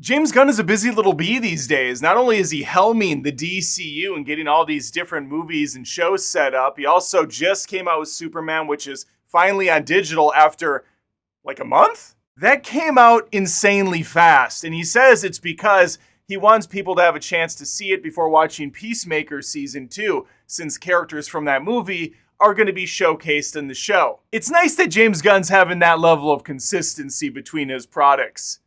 James Gunn is a busy little bee these days. Not only is he helming the DCU and getting all these different movies and shows set up, he also just came out with Superman, which is finally on digital after like a month? That came out insanely fast, and he says it's because he wants people to have a chance to see it before watching Peacemaker Season 2, since characters from that movie are going to be showcased in the show. It's nice that James Gunn's having that level of consistency between his products.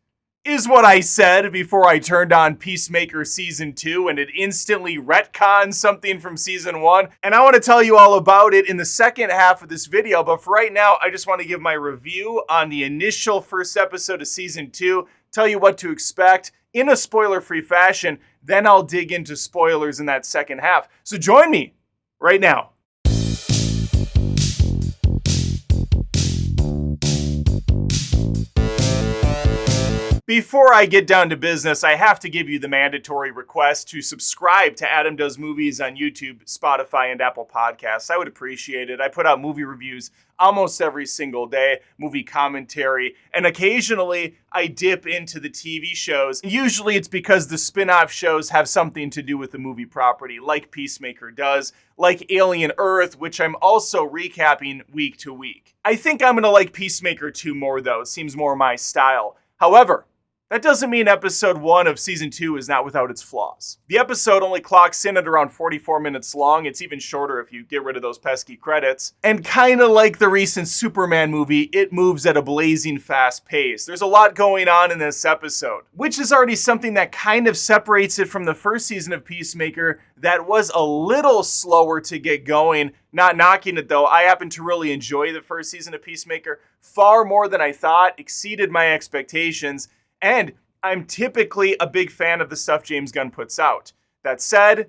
Is what I said before I turned on Peacemaker Season 2 and it instantly retconned something from Season 1. And I want to tell you all about it in the second half of this video, but for right now, I just want to give my review on the initial first episode of Season 2, tell you what to expect in a spoiler-free fashion, then I'll dig into spoilers in that second half. So join me right now. Before I get down to business, I have to give you the mandatory request to subscribe to Adam Does Movies on YouTube, Spotify, and Apple Podcasts. I would appreciate it. I put out movie reviews almost every single day, movie commentary, and occasionally I dip into the TV shows. Usually it's because the spin-off shows have something to do with the movie property, like Peacemaker does, like Alien Earth, which I'm also recapping week to week. I think I'm gonna like Peacemaker 2 more though. It seems more my style. However, that doesn't mean episode 1 of season 2 is not without its flaws. The episode only clocks in at around 44 minutes long. It's even shorter if you get rid of those pesky credits. And kinda like the recent Superman movie, it moves at a blazing fast pace. There's a lot going on in this episode, which is already something that kind of separates it from the first season of Peacemaker that was a little slower to get going. Not knocking it though, I happen to really enjoy the first season of Peacemaker far more than I thought, exceeded my expectations. And I'm typically a big fan of the stuff James Gunn puts out. That said,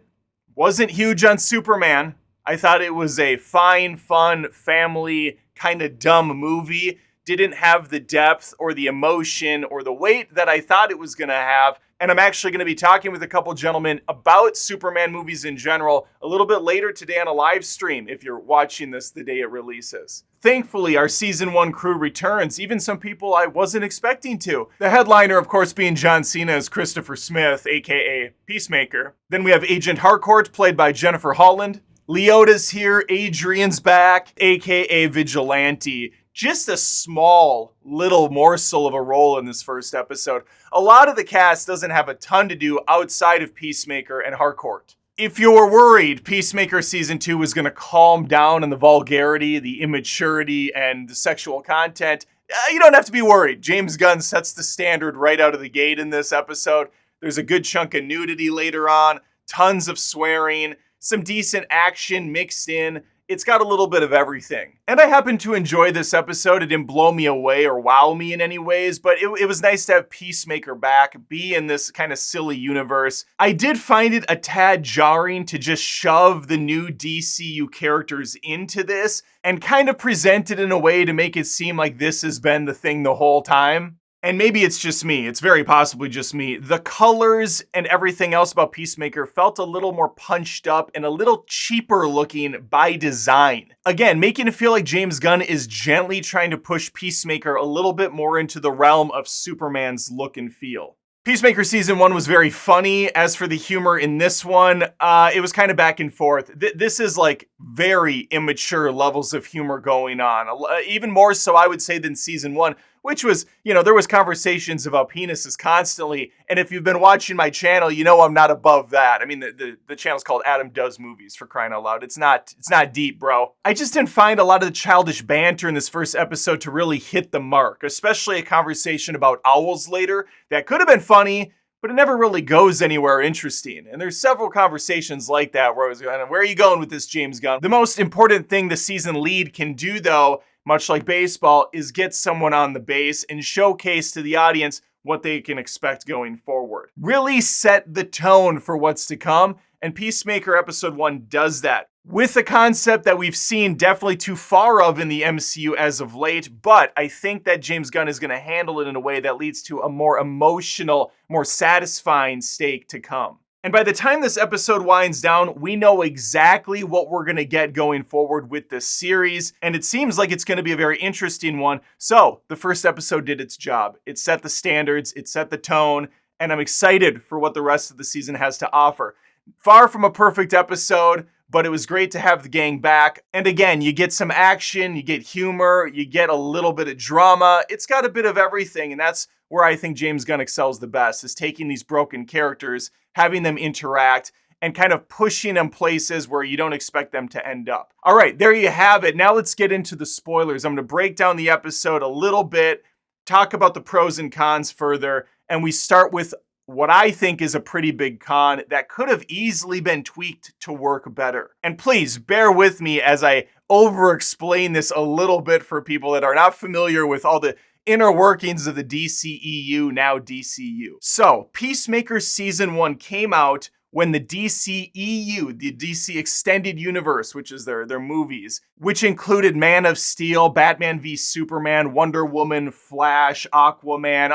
wasn't huge on Superman. I thought it was a fine, fun, family, kind of dumb movie. Didn't have the depth or the emotion or the weight that I thought it was going to have. And I'm actually going to be talking with a couple gentlemen about Superman movies in general a little bit later today on a live stream if you're watching this the day it releases. Thankfully, our season 1 crew returns, even some people I wasn't expecting to. The headliner, of course, being John Cena as Christopher Smith, aka Peacemaker. Then we have Agent Harcourt, played by Jennifer Holland. Leota's here, Adrian's back, aka Vigilante. Just a small little morsel of a role in this first episode. A lot of the cast doesn't have a ton to do outside of Peacemaker and Harcourt. If you were worried Peacemaker Season 2 was going to calm down on the vulgarity, the immaturity, and the sexual content, you don't have to be worried. James Gunn sets the standard right out of the gate in this episode. There's a good chunk of nudity later on, tons of swearing, some decent action mixed in. It's got a little bit of everything. And I happen to enjoy this episode. It didn't blow me away or wow me in any ways, but it was nice to have Peacemaker back, be in this kind of silly universe. I did find it a tad jarring to just shove the new DCU characters into this and kind of present it in a way to make it seem like this has been the thing the whole time. And maybe it's just me, it's very possibly just me. The colors and everything else about Peacemaker felt a little more punched up and a little cheaper looking by design. Again, making it feel like James Gunn is gently trying to push Peacemaker a little bit more into the realm of Superman's look and feel. Peacemaker Season 1 was very funny. As for the humor in this one, it was kind of back and forth. This is like very immature levels of humor going on. Even more so, I would say, than Season 1, which was, there was conversations about penises constantly. And if you've been watching my channel, you know I'm not above that. I mean, the channel's called Adam Does Movies, for crying out loud. It's not deep, bro. I just didn't find a lot of the childish banter in this first episode to really hit the mark, especially a conversation about owls later that could have been funny, but it never really goes anywhere interesting. And there's several conversations like that where I was going, where are you going with this, James Gunn? The most important thing the season lead can do, though, much like baseball, is get someone on the base and showcase to the audience what they can expect going forward. Really set the tone for what's to come, and Peacemaker Episode 1 does that. With a concept that we've seen definitely too far of in the MCU as of late, but I think that James Gunn is going to handle it in a way that leads to a more emotional, more satisfying stake to come. And by the time this episode winds down, we know exactly what we're going to get going forward with this series, and it seems like it's going to be a very interesting one. So, the first episode did its job. It set the standards, it set the tone, and I'm excited for what the rest of the season has to offer. Far from a perfect episode, but it was great to have the gang back. And again, you get some action, you get humor, you get a little bit of drama. It's got a bit of everything, and that's where I think James Gunn excels the best, is taking these broken characters, having them interact, and kind of pushing them places where you don't expect them to end up. All right, there you have it. Now let's get into the spoilers. I'm going to break down the episode a little bit, talk about the pros and cons further, and we start with what I think is a pretty big con that could have easily been tweaked to work better. And please bear with me as I over-explain this a little bit for people that are not familiar with all the inner workings of the DCEU, now DCU. So, Peacemaker Season 1 came out when the DCEU, the DC Extended Universe, which is their movies, which included Man of Steel, Batman v Superman, Wonder Woman, Flash, Aquaman,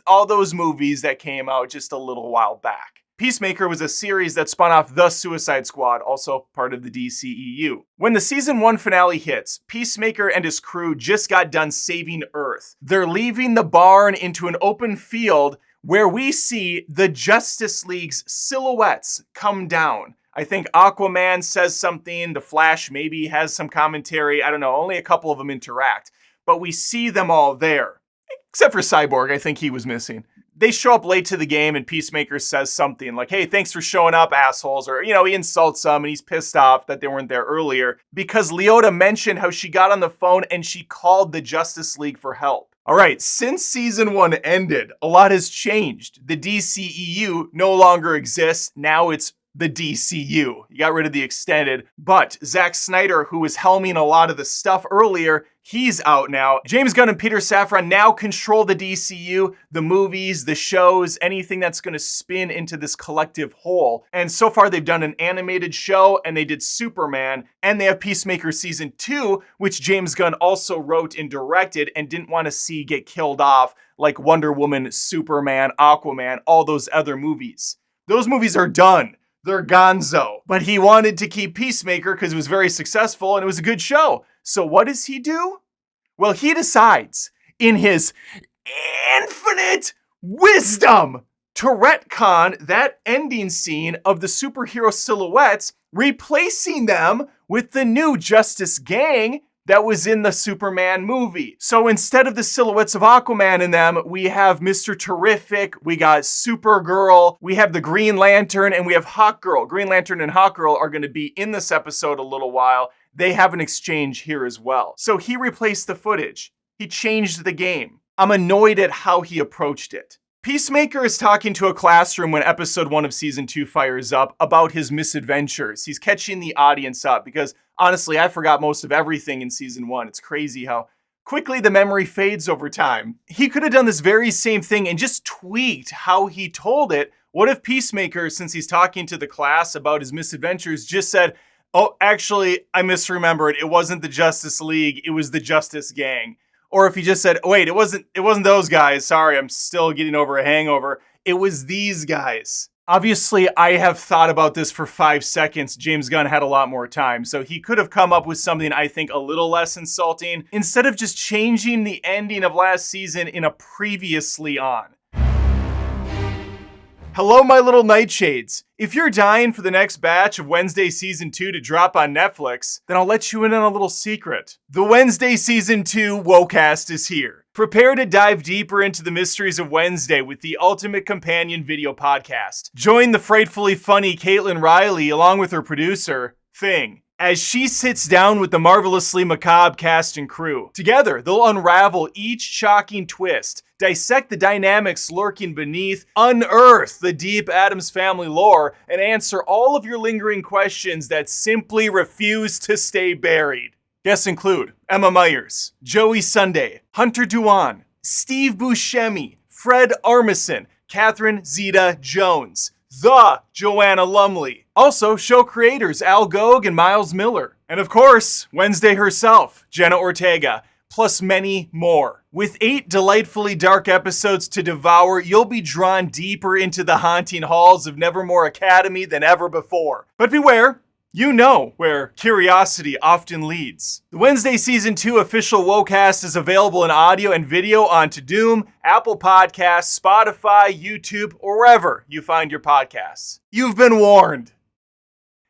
all those movies that came out just a little while back. Peacemaker was a series that spun off The Suicide Squad, also part of the DCEU. When the Season 1 finale hits, Peacemaker and his crew just got done saving Earth. They're leaving the barn into an open field where we see the Justice League's silhouettes come down. I think Aquaman says something, the Flash maybe has some commentary, I don't know, only a couple of them interact. But we see them all there. Except for Cyborg, I think he was missing. They show up late to the game and Peacemaker says something like, hey, thanks for showing up, assholes. Or, he insults them and he's pissed off that they weren't there earlier because Leota mentioned how she got on the phone and she called the Justice League for help. All right, since Season 1 ended, a lot has changed. The DCEU no longer exists. Now it's the DCU. You got rid of the extended, but Zack Snyder, who was helming a lot of the stuff earlier, he's out now. James Gunn and Peter Safran now control the DCU, the movies, the shows, anything that's going to spin into this collective whole. And so far they've done an animated show and they did Superman, and they have Peacemaker Season 2, which James Gunn also wrote and directed and didn't want to see get killed off like Wonder Woman, Superman, Aquaman, all those other movies. Those movies are done. They're gonzo. But he wanted to keep Peacemaker because it was very successful and it was a good show. So what does he do? Well, he decides in his infinite wisdom to retcon that ending scene of the superhero silhouettes, replacing them with the new Justice Gang that was in the Superman movie. So instead of the silhouettes of Aquaman in them, we have Mr. Terrific, we got Supergirl, we have the Green Lantern, and we have Hawkgirl. Green Lantern and Hawkgirl are going to be in this episode a little while. They have an exchange here as well. So he replaced the footage. He changed the game. I'm annoyed at how he approached it. Peacemaker is talking to a classroom when episode 1 of season 2 fires up about his misadventures. He's catching the audience up because honestly, I forgot most of everything in season 1. It's crazy how quickly the memory fades over time. He could have done this very same thing and just tweaked how he told it. What if Peacemaker, since he's talking to the class about his misadventures, just said, oh, actually, I misremembered. It wasn't the Justice League. It was the Justice Gang. Or if he just said, wait, it wasn't those guys. Sorry, I'm still getting over a hangover. It was these guys. Obviously, I have thought about this for 5 seconds. James Gunn had a lot more time, so he could have come up with something I think a little less insulting instead of just changing the ending of last season in a previously on. Hello, my little nightshades. If you're dying for the next batch of Wednesday Season 2 to drop on Netflix, then I'll let you in on a little secret. The Wednesday Season 2 Wocast is here. Prepare to dive deeper into the mysteries of Wednesday with the ultimate companion video podcast. Join the frightfully funny Caitlin Riley along with her producer, Thing, as she sits down with the marvelously macabre cast and crew. Together, they'll unravel each shocking twist, dissect the dynamics lurking beneath, unearth the deep Addams Family lore, and answer all of your lingering questions that simply refuse to stay buried. Guests include Emma Myers, Joey Sunday, Hunter Duan, Steve Buscemi, Fred Armisen, Catherine Zeta-Jones, the Joanna Lumley. Also, show creators Al Gogue and Miles Miller. And of course, Wednesday herself, Jenna Ortega, plus many more. With 8 delightfully dark episodes to devour, you'll be drawn deeper into the haunting halls of Nevermore Academy than ever before. But beware, You know where curiosity often leads. The Wednesday Season 2 official Wocast is available in audio and video on Doom, Apple Podcasts, Spotify, YouTube, or wherever you find your podcasts. You've been warned.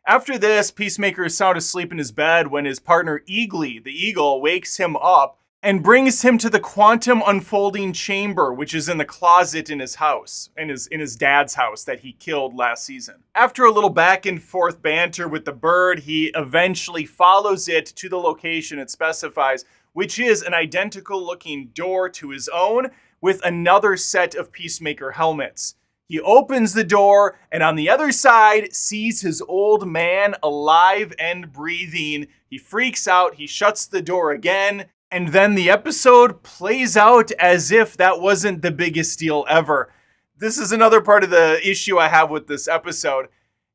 After this, Peacemaker is sound asleep in his bed when his partner Eagly, the Eagle, wakes him up and brings him to the quantum unfolding chamber, which is in the closet in his house, in his dad's house that he killed last season. After a little back and forth banter with the bird, he eventually follows it to the location it specifies, which is an identical looking door to his own with another set of Peacemaker helmets. He opens the door and on the other side sees his old man alive and breathing. He freaks out, he shuts the door again, and then the episode plays out as if that wasn't the biggest deal ever. This is another part of the issue I have with this episode.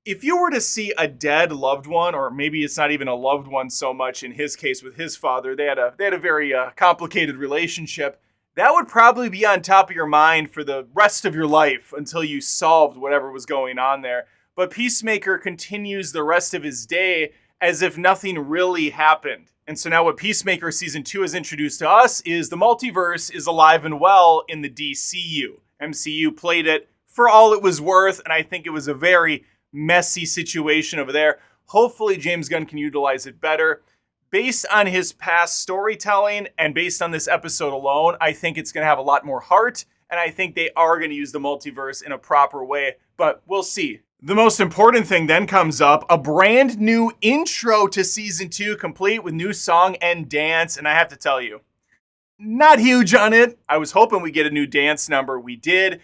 If you were to see a dead loved one, or maybe it's not even a loved one so much in his case with his father, they had a very complicated relationship, that would probably be on top of your mind for the rest of your life until you solved whatever was going on there. But Peacemaker continues the rest of his day as if nothing really happened. And so now what Peacemaker Season 2 has introduced to us is the multiverse is alive and well in the DCU. MCU played it for all it was worth, and I think it was a very messy situation over there. Hopefully James Gunn can utilize it better. Based on his past storytelling and based on this episode alone, I think it's going to have a lot more heart, and I think they are going to use the multiverse in a proper way, but we'll see. The most important thing then comes up, a brand new intro to Season 2, complete with new song and dance, and I have to tell you, not huge on it. I was hoping we'd get a new dance number. We did,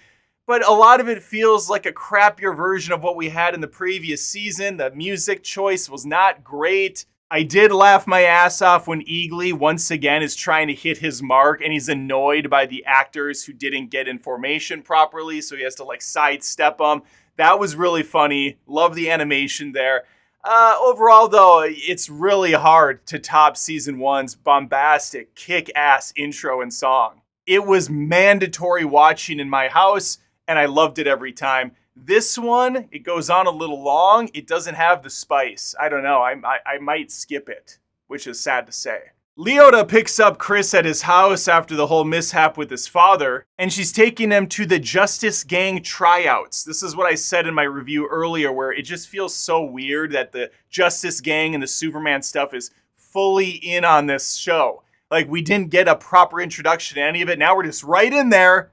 but a lot of it feels like a crappier version of what we had in the previous season. The music choice was not great. I did laugh my ass off when Eagly once again is trying to hit his mark and he's annoyed by the actors who didn't get in formation properly, so he has to sidestep them. That was really funny. Love the animation there. Overall, though, it's really hard to top Season 1's bombastic, kick-ass intro and song. It was mandatory watching in my house, and I loved it every time. This one, it goes on a little long. It doesn't have the spice. I don't know. I might skip it, which is sad to say. Leota picks up Chris at his house after the whole mishap with his father, and she's taking him to the Justice Gang tryouts. This is what I said in my review earlier, where it just feels so weird that the Justice Gang and the Superman stuff is fully in on this show. Like, we didn't get a proper introduction to any of it. Now we're just right in there.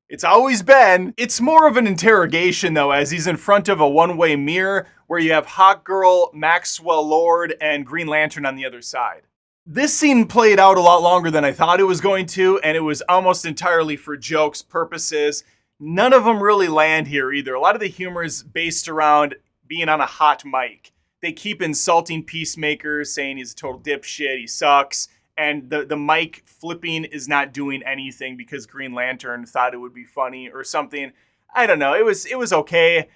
It's always been. It's more of an interrogation, though, as he's in front of a one-way mirror where you have Hawkgirl, Maxwell Lord, and Green Lantern on the other side. This scene played out a lot longer than I thought it was going to, and it was almost entirely for jokes purposes. None of them really land here either. A lot of the humor is based around being on a hot mic. They keep insulting Peacemaker, saying he's a total dipshit, he sucks, and the mic flipping is not doing anything because Green Lantern thought it would be funny or something. I don't know. It was okay.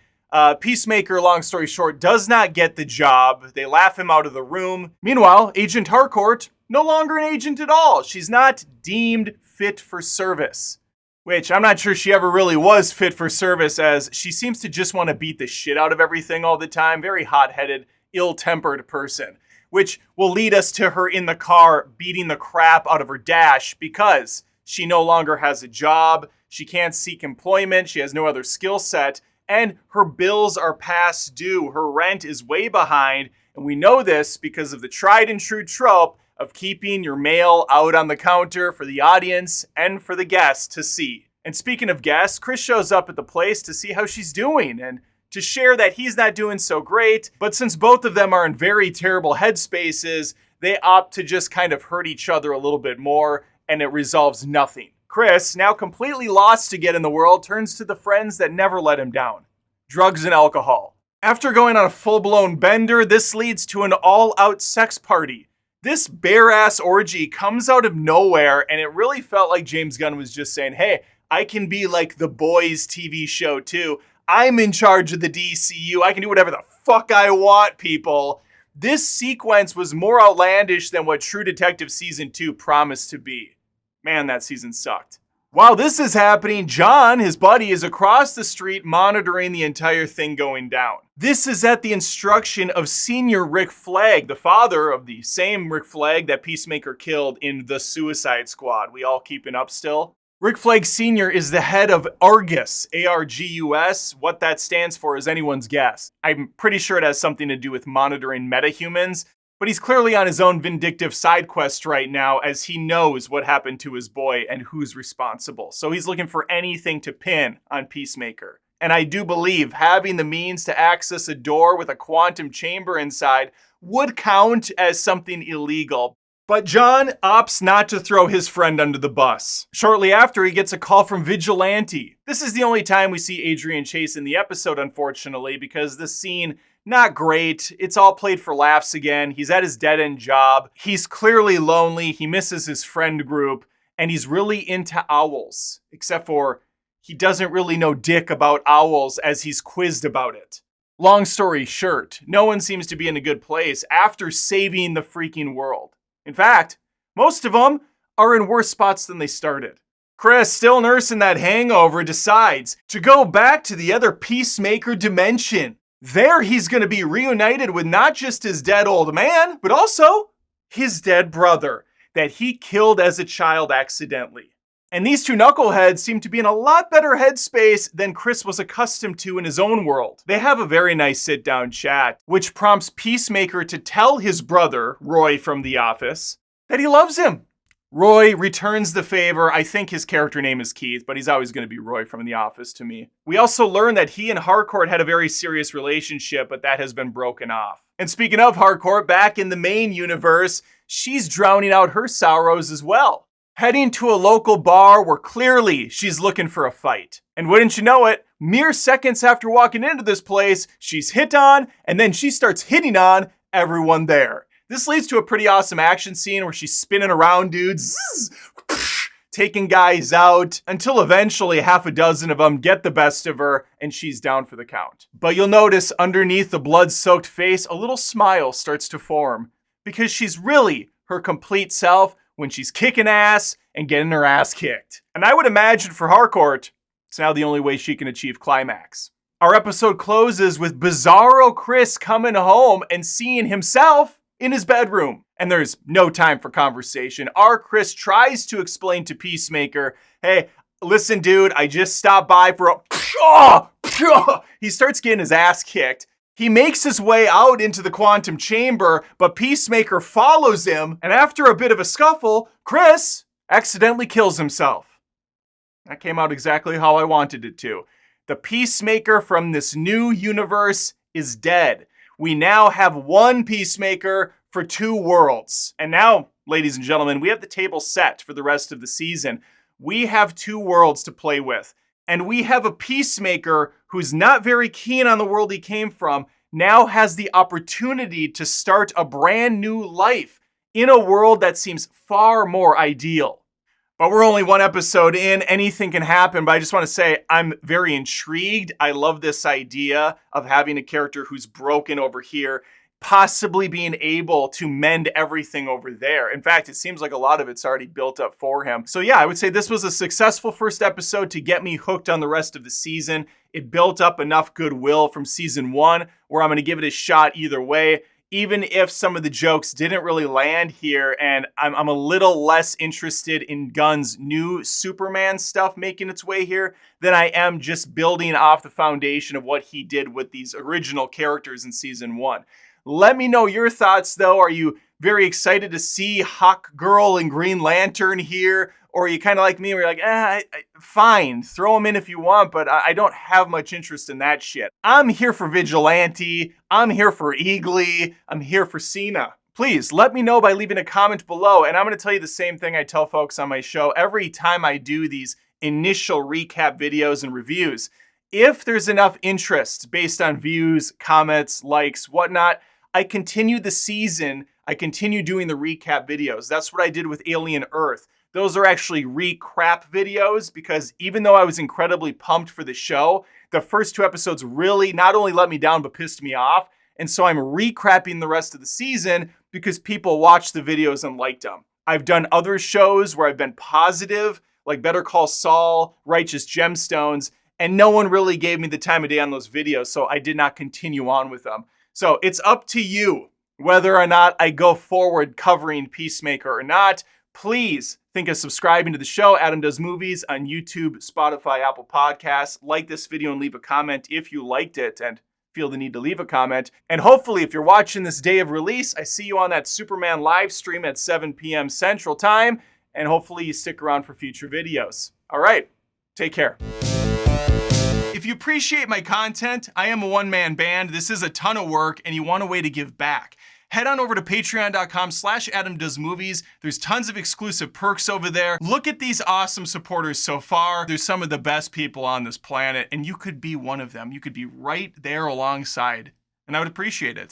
Peacemaker, long story short, does not get the job. They laugh him out of the room. Meanwhile, Agent Harcourt, no longer an agent at all. She's not deemed fit for service, which I'm not sure she ever really was fit for service, as she seems to just want to beat the shit out of everything all the time. Very hot-headed, ill-tempered person, which will lead us to her in the car beating the crap out of her dash because she no longer has a job. She can't seek employment. She has no other skill set. And her bills are past due. Her rent is way behind. And we know this because of the tried and true trope of keeping your mail out on the counter for the audience and for the guests to see. And speaking of guests, Chris shows up at the place to see how she's doing and to share that he's not doing so great. But since both of them are in very terrible headspaces, they opt to just kind of hurt each other a little bit more, and it resolves nothing. Chris, now completely lost again in the world, turns to the friends that never let him down: drugs and alcohol. After going on a full-blown bender, this leads to an all-out sex party. This bare-ass orgy comes out of nowhere, and it really felt like James Gunn was just saying, hey, I can be like The Boys TV show too. I'm in charge of the DCU. I can do whatever the fuck I want, people. This sequence was more outlandish than what True Detective Season 2 promised to be. Man, that season sucked. While this is happening, John, his buddy, is across the street monitoring the entire thing going down. This is at the instruction of Senior Rick Flag, the father of the same Rick Flag that Peacemaker killed in The Suicide Squad. We all keeping up still? Rick Flag Sr. is the head of Argus, A-R-G-U-S. What that stands for is anyone's guess. I'm pretty sure it has something to do with monitoring metahumans, but he's clearly on his own vindictive side quest right now as he knows what happened to his boy and who's responsible. So he's looking for anything to pin on Peacemaker. And I do believe having the means to access a door with a quantum chamber inside would count as something illegal. But John opts not to throw his friend under the bus. Shortly after, he gets a call from Vigilante. This is the only time we see Adrian Chase in the episode, unfortunately, because this scene, not great. It's all played for laughs again. He's at his dead-end job. He's clearly lonely. He misses his friend group, and he's really into owls, except for he doesn't really know dick about owls as he's quizzed about it. Long story short, no one seems to be in a good place after saving the freaking world. In fact, most of them are in worse spots than they started. Chris, still nursing that hangover, decides to go back to the other Peacemaker dimension. There he's going to be reunited with not just his dead old man, but also his dead brother that he killed as a child accidentally. And these two knuckleheads seem to be in a lot better headspace than Chris was accustomed to in his own world. They have a very nice sit-down chat, which prompts Peacemaker to tell his brother, Roy from The Office, that he loves him. Roy returns the favor. I think his character name is Keith, but he's always going to be Roy from The Office to me. We also learn that he and Harcourt had a very serious relationship, but that has been broken off. And speaking of Harcourt, back in the main universe, she's drowning out her sorrows as well, heading to a local bar where clearly she's looking for a fight. And wouldn't you know it, mere seconds after walking into this place, she's hit on, and then she starts hitting on everyone there. This leads to a pretty awesome action scene where she's spinning around dudes, taking guys out, until eventually half a dozen of them get the best of her, and she's down for the count. But you'll notice underneath the blood-soaked face, a little smile starts to form, because she's really her complete self when she's kicking ass and getting her ass kicked. And I would imagine for Harcourt, it's now the only way she can achieve climax. Our episode closes with Bizarro Chris coming home and seeing himself in his bedroom. And there's no time for conversation. Our Chris tries to explain to Peacemaker, hey, listen, dude, I just stopped by for a... He starts getting his ass kicked. He makes his way out into the quantum chamber, but Peacemaker follows him, and after a bit of a scuffle, Chris accidentally kills himself. That came out exactly how I wanted it to. The Peacemaker from this new universe is dead. We now have one Peacemaker for two worlds. And now, ladies and gentlemen, we have the table set for the rest of the season. We have two worlds to play with. And we have a Peacemaker who's not very keen on the world he came from, now has the opportunity to start a brand new life in a world that seems far more ideal. But we're only one episode in, anything can happen, but I just want to say I'm very intrigued. I love this idea of having a character who's broken over here, possibly being able to mend everything over there. In fact, it seems like a lot of it's already built up for him. So yeah, I would say this was a successful first episode to get me hooked on the rest of the season. It built up enough goodwill from season 1 where I'm going to give it a shot either way, even if some of the jokes didn't really land here, and I'm a little less interested in Gunn's new Superman stuff making its way here than I am just building off the foundation of what he did with these original characters in season 1. Let me know your thoughts, though. Are you very excited to see Hawk Girl and Green Lantern here? Or are you kind of like me where you're like, fine, throw them in if you want, but I don't have much interest in that shit. I'm here for Vigilante. I'm here for Eagly. I'm here for Cena. Please let me know by leaving a comment below. And I'm going to tell you the same thing I tell folks on my show every time I do these initial recap videos and reviews. If there's enough interest based on views, comments, likes, whatnot, I continue the season. I continue doing the recap videos. That's what I did with Alien Earth. Those are actually recrap videos because even though I was incredibly pumped for the show, the first 2 episodes really not only let me down but pissed me off. And so I'm recrapping the rest of the season because people watched the videos and liked them. I've done other shows where I've been positive, like Better Call Saul, Righteous Gemstones, and no one really gave me the time of day on those videos, so I did not continue on with them. So it's up to you whether or not I go forward covering Peacemaker or not. Please think of subscribing to the show, Adam Does Movies, on YouTube, Spotify, Apple Podcasts. Like this video and leave a comment if you liked it and feel the need to leave a comment. And hopefully, if you're watching this day of release, I see you on that Superman live stream at 7 p.m. Central Time, and hopefully you stick around for future videos. All right, take care. If you appreciate my content, I am a one-man band. This is a ton of work, and you want a way to give back. Head on over to patreon.com/AdamDoesMovies. There's tons of exclusive perks over there. Look at these awesome supporters so far. There's some of the best people on this planet, and you could be one of them. You could be right there alongside, and I would appreciate it.